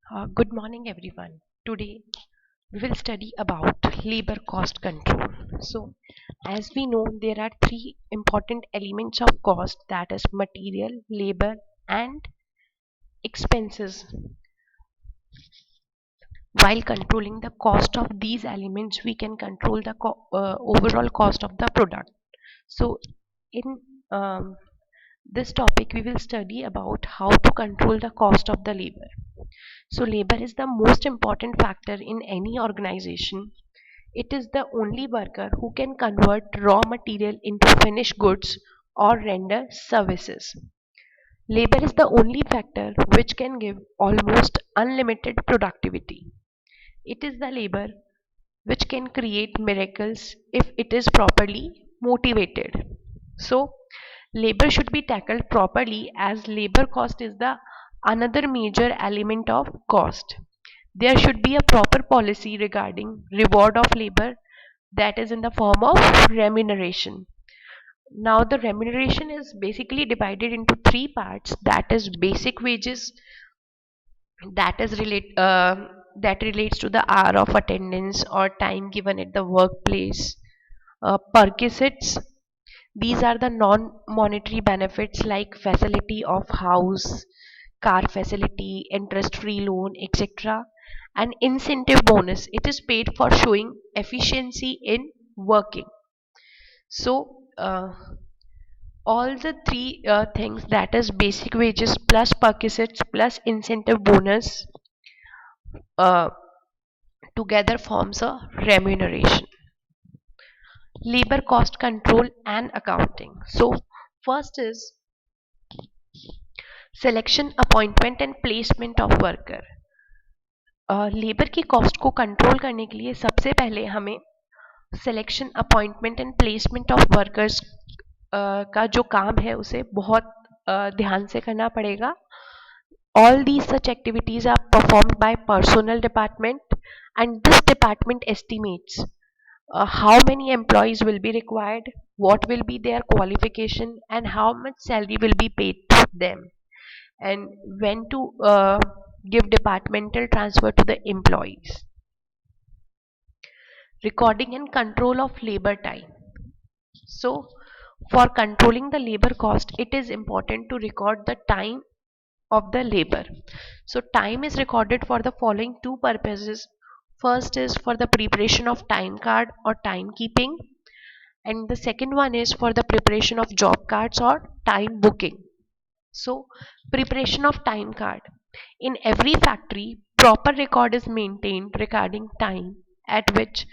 Good morning, everyone. Today we will study about labor cost control. So, as we know, there are three important elements of cost, that is material, labor, and expenses. While controlling the cost of these elements, we can control the overall cost of the product. So, in this topic, we will study about how to control the cost of the labor. So, labor is the most important factor in any organization. It is the only worker who can convert raw material into finished goods or render services. Labor is the only factor which can give almost unlimited productivity. It is the labor which can create miracles if it is properly motivated. So, labor should be tackled properly as labor cost is the another major element of cost. There should be a proper policy regarding reward of labor, that is in the form of remuneration. Now, the remuneration is basically divided into three parts, that is basic wages, that is that relates to the hour of attendance or time given at the workplace. Perquisites, these are the non-monetary benefits like facility of house, car facility, interest-free loan, etc. And incentive bonus, it is paid for showing efficiency in working. So all the three things, that is basic wages plus perquisites plus incentive bonus, uh, together forms a remuneration. Labor cost control and accounting. So first is selection, appointment and placement of worker. Labour की cost को control करने के लिए सबसे पहले हमें selection, appointment and placement of workers का जो काम है उसे बहुत ध्यान से करना पड़ेगा. All these such activities are performed by personnel department, and this department estimates how many employees will be required, what will be their qualification, and how much salary will be paid to them, and when to give departmental transfer to the employees. Recording and control of labor time. So, for controlling the labor cost, it is important to record the time of the labor. So time is recorded for the following two purposes. First is for the preparation of time card or timekeeping, and the second one is for the preparation of job cards or time booking. So preparation of time card. In every factory, proper record is maintained regarding time at which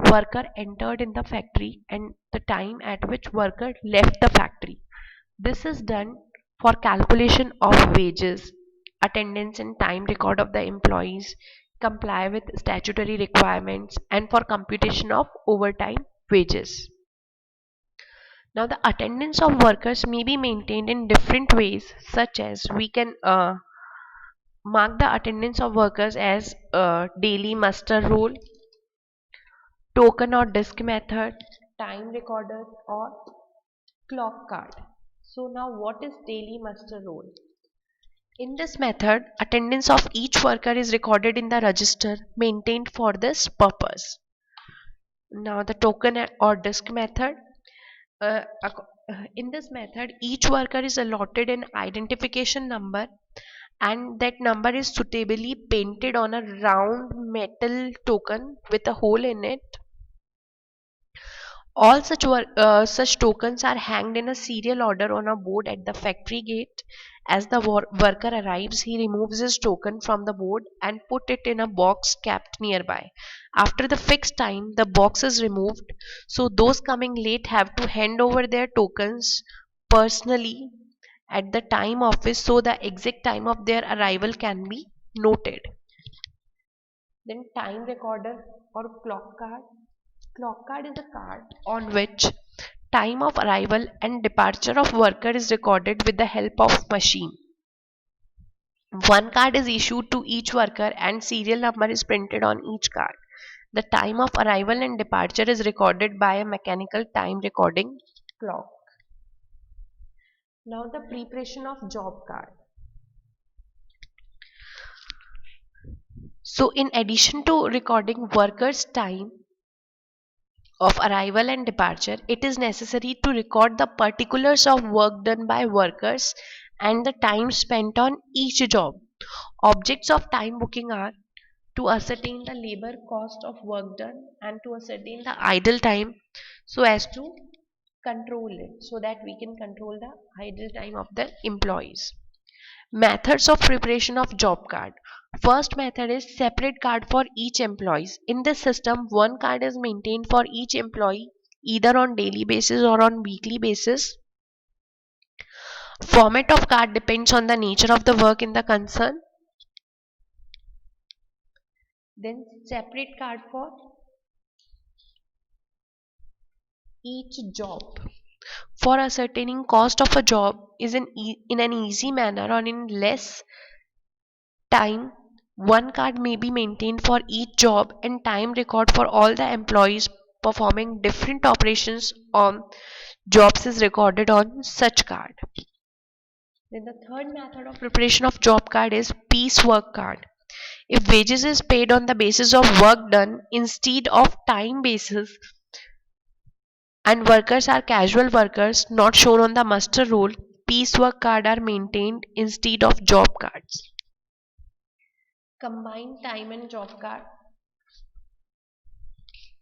worker entered in the factory and the time at which worker left the factory. This is done for calculation of wages, attendance and time record of the employees, comply with statutory requirements, and for computation of overtime wages. Now, the attendance of workers may be maintained in different ways, such as we can mark the attendance of workers as daily muster roll, token or disk method, time recorder, or clock card. So, now what is daily muster roll? In this method, attendance of each worker is recorded in the register maintained for this purpose. Now, the token or disk method. In this method, each worker is allotted an identification number, and that number is suitably painted on a round metal token with a hole in it. All such tokens are hanged in a serial order on a board at the factory gate. As the worker arrives, he removes his token from the board and put it in a box kept nearby. After the fixed time, the box is removed, so those coming late have to hand over their tokens personally at the time office so the exact time of their arrival can be noted. Then time recorder or clock card. Clock card is a card on which time of arrival and departure of worker is recorded with the help of machine. One card is issued to each worker and serial number is printed on each card. The time of arrival and departure is recorded by a mechanical time recording clock. Now the preparation of job card. So in addition to recording workers' time of arrival and departure, it is necessary to record the particulars of work done by workers and the time spent on each job. Objects of time booking are to ascertain the labor cost of work done and to ascertain the idle time so as to control it, so that we can control the idle time of the employees. Methods of preparation of job card. First method is separate card for each employee. In this system, one card is maintained for each employee either on daily basis or on weekly basis. Format of card depends on the nature of the work in the concern. Then separate card for each job. For ascertaining cost of a job is in an easy manner or in less time, one card may be maintained for each job and time record for all the employees performing different operations on jobs is recorded on such card. Then the third method of preparation of job card is piecework card. If wages is paid on the basis of work done instead of time basis and workers are casual workers not shown on the muster roll, piecework card are maintained instead of job cards. Combined time and job card.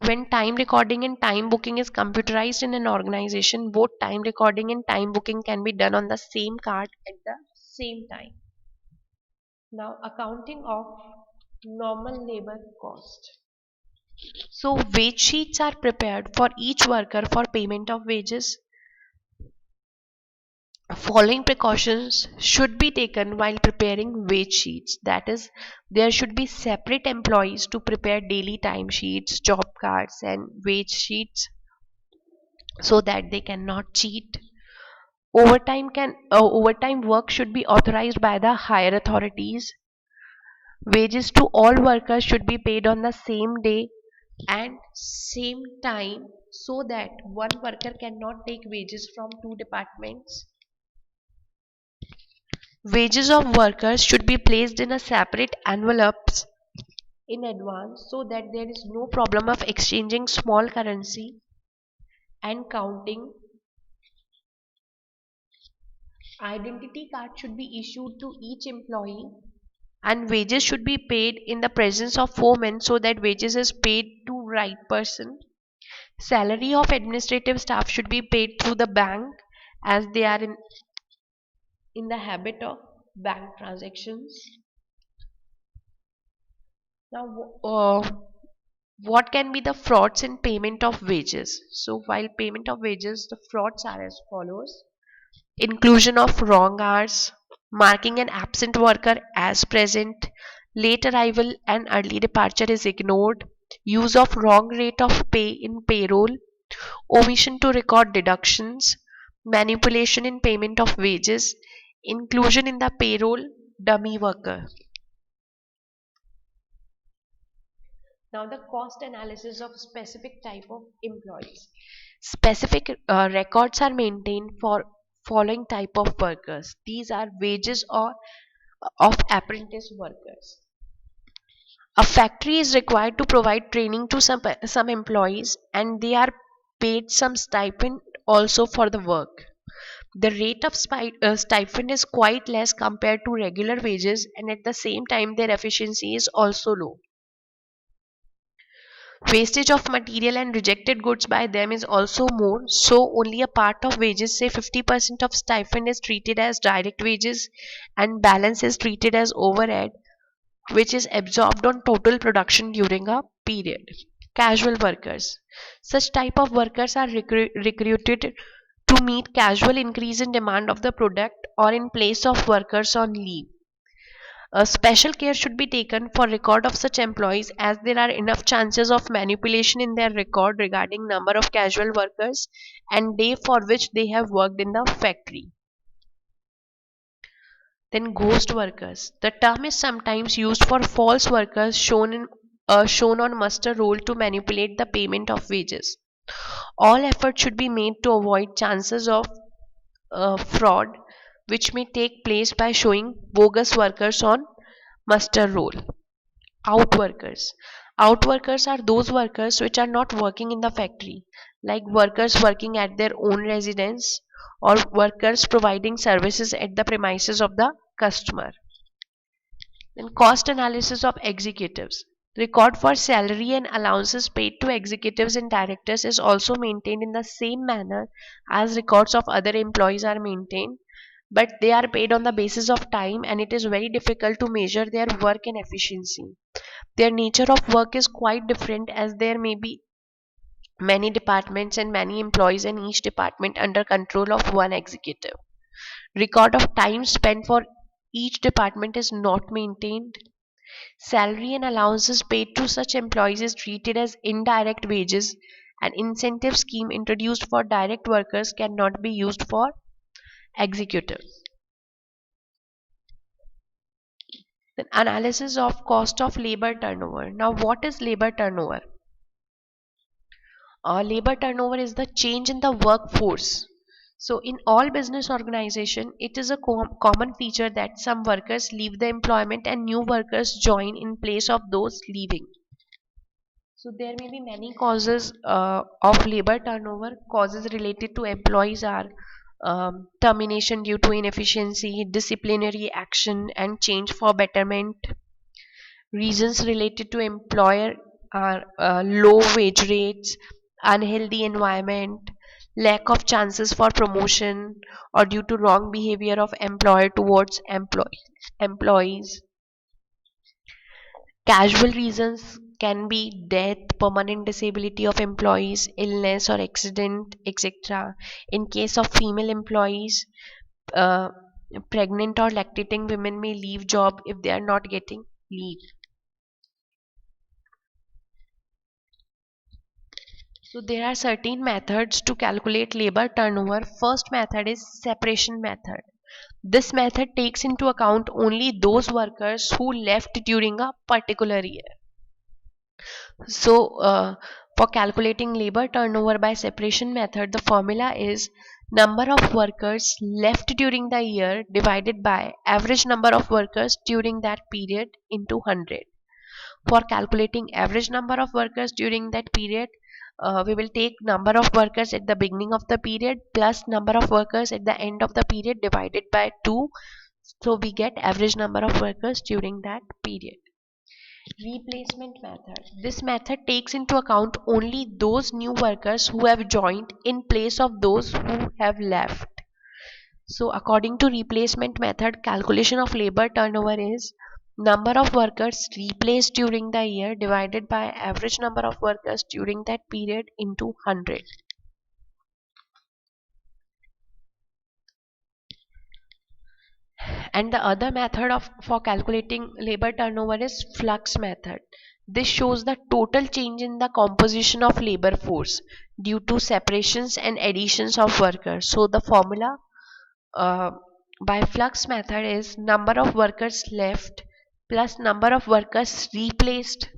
When time recording and time booking is computerized in an organization, both time recording and time booking can be done on the same card at the same time. Now, accounting of normal labor cost. So, wage sheets are prepared for each worker for payment of wages. Following precautions should be taken while preparing wage sheets. That is, there should be separate employees to prepare daily time sheets, job cards, and wage sheets so that they cannot cheat. Overtime work should be authorized by the higher authorities. Wages to all workers should be paid on the same day and same time so that one worker cannot take wages from two departments. Wages of workers should be placed in a separate envelopes in advance so that there is no problem of exchanging small currency and counting. Identity card should be issued to each employee and wages should be paid in the presence of foremen so that wages is paid to right person. Salary of administrative staff should be paid through the bank as they are in the habit of bank transactions. Now, what can be the frauds in payment of wages? So, while payment of wages, the frauds are as follows: inclusion of wrong hours, marking an absent worker as present, late arrival and early departure is ignored, use of wrong rate of pay in payroll, omission to record deductions, manipulation in payment of wages, inclusion in the payroll dummy worker. Now the cost analysis of specific type of employees. Specific records are maintained for following type of workers. These are wages or of apprentice workers. A factory is required to provide training to some employees and they are paid some stipend also for the work. The rate of stipend is quite less compared to regular wages and at the same time their efficiency is also low. Wastage of material and rejected goods by them is also more, so only a part of wages, say 50% of stipend, is treated as direct wages and balance is treated as overhead, which is absorbed on total production during a period. Casual workers. Such type of workers are recruited to meet casual increase in demand of the product or in place of workers on leave. A special care should be taken for record of such employees as there are enough chances of manipulation in their record regarding number of casual workers and day for which they have worked in the factory. Then ghost workers. The term is sometimes used for false workers shown on muster roll to manipulate the payment of wages. All effort should be made to avoid chances of fraud which may take place by showing bogus workers on muster roll. outworkers. Outworkers are those workers which are not working in the factory, like workers working at their own residence or workers providing services at the premises of the customer. Then cost analysis of executives. Record for salary and allowances paid to executives and directors is also maintained in the same manner as records of other employees are maintained, but they are paid on the basis of time and it is very difficult to measure their work and efficiency. Their nature of work is quite different as there may be many departments and many employees in each department under control of one executive. Record of time spent for each department is not maintained. Salary and allowances paid to such employees is treated as indirect wages. An incentive scheme introduced for direct workers cannot be used for executives. Then analysis of cost of labor turnover. Now, what is labor turnover? Labor turnover is the change in the workforce. So, in all business organization, it is a common feature that some workers leave the employment and new workers join in place of those leaving. So, there may be many causes of labor turnover. Causes related to employees are termination due to inefficiency, disciplinary action, and change for betterment. Reasons related to employer are low wage rates, unhealthy environment, lack of chances for promotion, or due to wrong behavior of employer towards employees. Casual reasons can be death, permanent disability of employees, illness or accident, etc. In case of female employees, uh, pregnant or lactating women may leave job if they are not getting leave. So there are certain methods to calculate labor turnover. First method is separation method. This method takes into account only those workers who left during a particular year. So for calculating labor turnover by separation method, the formula is number of workers left during the year divided by average number of workers during that period into 100. For calculating average number of workers during that period, we will take number of workers at the beginning of the period plus number of workers at the end of the period divided by 2. So we get average number of workers during that period. Replacement method. This method takes into account only those new workers who have joined in place of those who have left. So according to replacement method, calculation of labor turnover is number of workers replaced during the year divided by average number of workers during that period into 100. And the other method for calculating labor turnover is flux method. This shows the total change in the composition of labor force due to separations and additions of workers. So the formula uh, by flux method is number of workers left plus number of workers replaced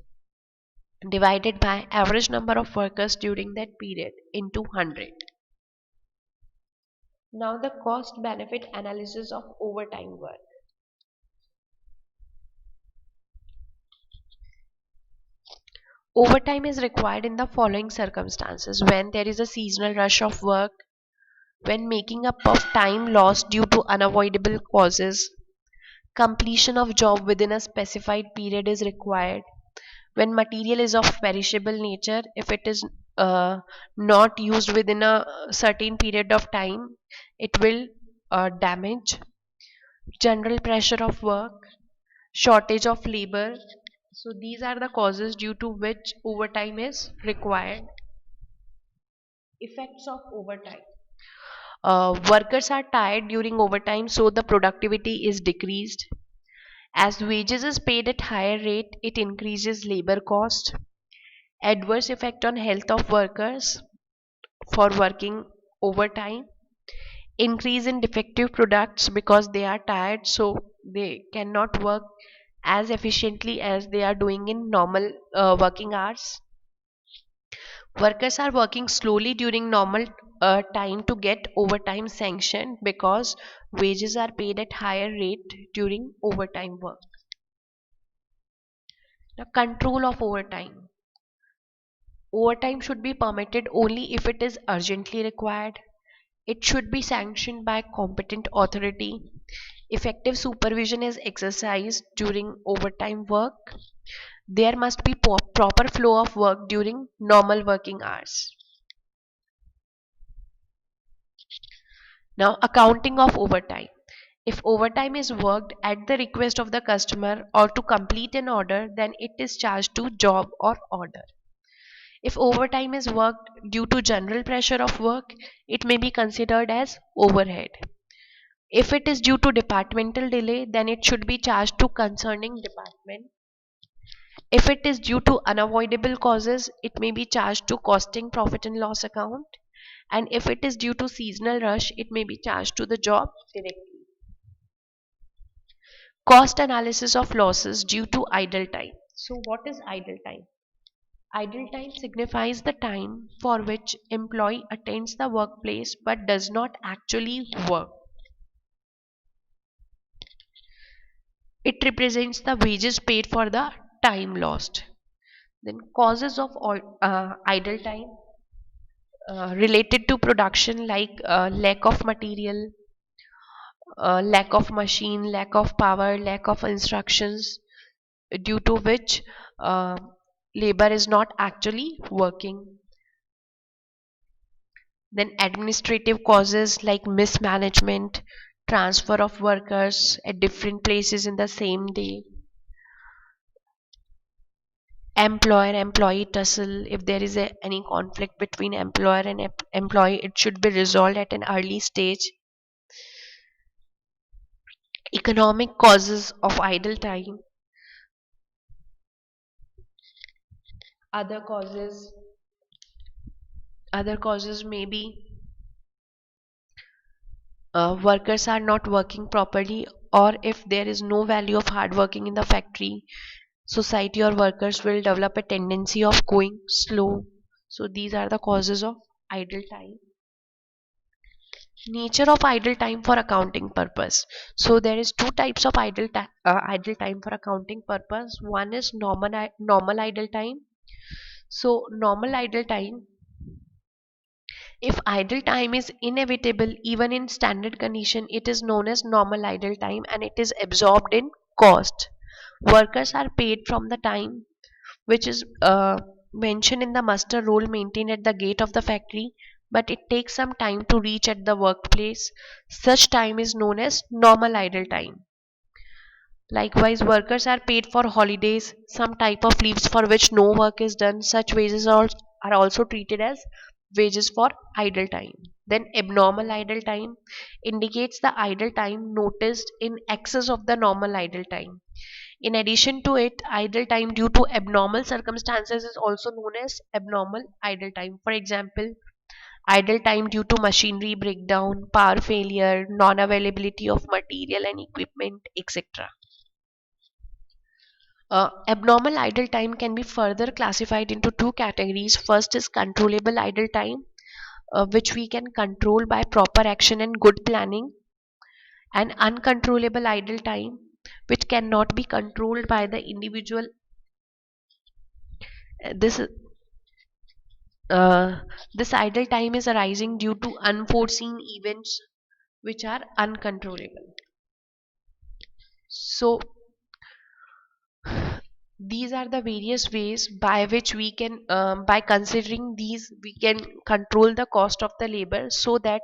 divided by average number of workers during that period into 100. Now the cost benefit analysis of overtime work. Overtime is required in the following circumstances: when there is a seasonal rush of work, when making up of time lost due to unavoidable causes, completion of job within a specified period is required, when material is of perishable nature, if it is not used within a certain period of time, it will damage, general pressure of work, shortage of labor. So these are the causes due to which overtime is required. Effects of overtime. Workers are tired during overtime, so the productivity is decreased. As wages is paid at higher rate, it increases labor cost. Adverse effect on health of workers for working overtime. Increase in defective products because they are tired, so they cannot work as efficiently as they are doing in normal working hours. Workers are working slowly during normal time to get overtime sanctioned because wages are paid at higher rate during overtime work. The control of overtime. Overtime should be permitted only if it is urgently required. It should be sanctioned by competent authority. Effective supervision is exercised during overtime work. There must be proper flow of work during normal working hours. Now, accounting of overtime. If overtime is worked at the request of the customer or to complete an order, then it is charged to job or order. If overtime is worked due to general pressure of work, it may be considered as overhead. If it is due to departmental delay, then it should be charged to concerning department. If it is due to unavoidable causes, it may be charged to costing profit and loss account. And if it is due to seasonal rush, it may be charged to the job directly. Cost analysis of losses due to idle time. So what is idle time? Idle time signifies the time for which employee attends the workplace but does not actually work. It represents the wages paid for the time lost. Then causes of idle time related to production like lack of material, lack of machine, lack of power, lack of instructions, due to which uh, labor is not actually working. Then administrative causes like mismanagement, transfer of workers at different places in the same day, employer employee tussle. If there is any conflict between employer and employee, it should be resolved at an early stage. Economic causes of idle time. Other causes other causes may be workers are not working properly, or if there is no value of hard working in the factory, society or workers will develop a tendency of going slow. So these are the causes of idle time. Nature of idle time for accounting purpose. So there is two types of idle time for accounting purpose. One is normal idle time. So normal idle time, if idle time is inevitable even in standard condition, it is known as normal idle time and it is absorbed in cost. Workers are paid from the time which is mentioned in the muster roll maintained at the gate of the factory, but it takes some time to reach at the workplace. Such time is known as normal idle time. Likewise, workers are paid for holidays, some type of leaves for which no work is done. Such wages are also treated as wages for idle time. Then, abnormal idle time indicates the idle time noticed in excess of the normal idle time. In addition to it, idle time due to abnormal circumstances is also known as abnormal idle time. For example, idle time due to machinery breakdown, power failure, non availability of material and equipment, etc. Abnormal idle time can be further classified into two categories. First is controllable idle time, which we can control by proper action and good planning, and uncontrollable idle time, which cannot be controlled by the individual. This this idle time is arising due to unforeseen events which are uncontrollable. So these are the various ways by which we can by considering these we can control the cost of the labor, so that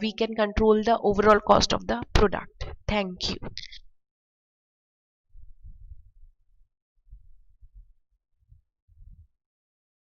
we can control the overall cost of the product. Thank you.